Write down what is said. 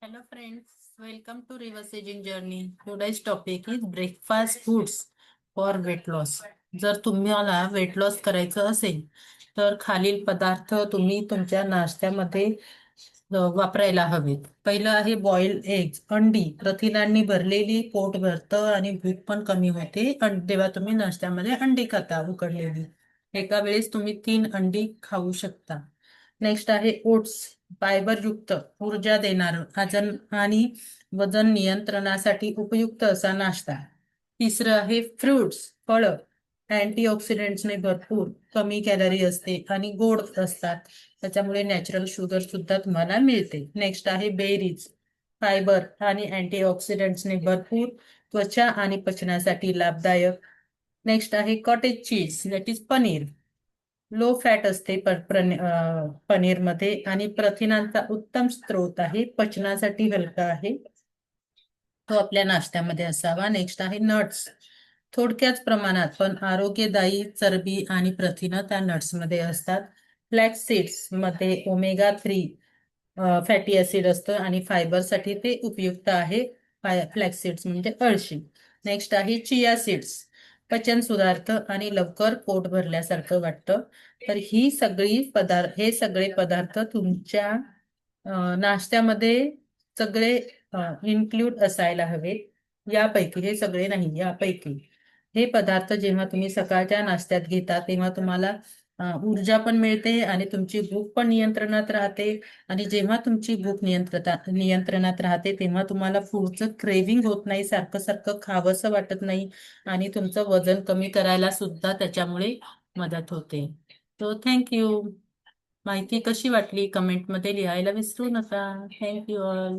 Hello friends, welcome to Reverse Aging Journey. Today's topic is breakfast foods for weight loss. जर तुम्हाला weight loss करायचं असेल तर खालील पदार्थ तुम्ही तुमच्या नाश्त्यामध्ये वापरायला हवेत. पहिलं आहे बॉइल्ड एग्ज, अंडी. प्रथिनांनी भरलेली, पोट भरतं आणि भूक पण कमी होते जेव्हा तुम्ही नाश्त्यामध्ये अंडी खाता उकडलेली. एका वेळेस तुम्ही 3 अंडी खाऊ शकता. नेक्स्ट आहे ओट्स, फायबरयुक्त, ऊर्जा देणार आणि वजन नियंत्रणासाठी उपयुक्त असा नाश्ता. तिसरं आहे फ्रुट्स, फळं. अँटीऑक्सिडंट्सने भरपूर, कमी कॅलरी असते आणि गोड असतात. त्याच्यामुळे नॅचरल शुगर सुद्धा तुम्हाला मिळते. नेक्स्ट आहे बेरीज, फायबर आणि अँटीऑक्सिडंट्सने भरपूर, त्वचा आणि पचनासाठी लाभदायक. नेक्स्ट आहे cottage cheese, that is paneer. Low fat असते पनीरमध्ये आणि प्रथिनांचा उत्तम स्रोत आहे, पचनासाठी हलका आहे. तो आपल्या नाश्त्यामध्ये असावा. नेक्स्ट आहे नट्स, थोडक्याच प्रमाणात पण आरोग्यदायी चरबी आणि प्रथिनं त्या नट्समध्ये असतात. फ्लॅक्स सीड्स मध्ये ओमेगा 3 फॅटी ऍसिड असतं आणि फायबरसाठी ते उपयुक्त आहे. फ्लॅक्स सीड्स म्हणजे अळशी. नेक्स्ट आहे चिया सीड्स, पचन सुधारतं आणि लवकर पोट भरल्यासारखं वाटतं. तर हे सगळे पदार्थ तुमच्या नाश्त्यामध्ये सगळे इन्क्लूड असायला हवेत. यापैकी हे सगळे नाही, यापैकी हे पदार्थ जेव्हा तुम्ही सकाळच्या नाश्त्यात घेता तेव्हा तुम्हाला ऊर्जा पण मिळते आणि तुमची भूक पण नियंत्रणात राहते. आणि जेव्हा तुमची भूक नियंत्रणात राहते तेव्हा तुम्हाला फूडचं क्रेविंग होत नाही, सारखं सारखं खावंसं वाटत नाही. आणि तुमचं वजन कमी करायला सुद्धा त्याच्यामुळे मदत होते. तो थँक्यू. माहिती कशी वाटली कमेंटमध्ये लिहायला विसरू नका. Thank you all.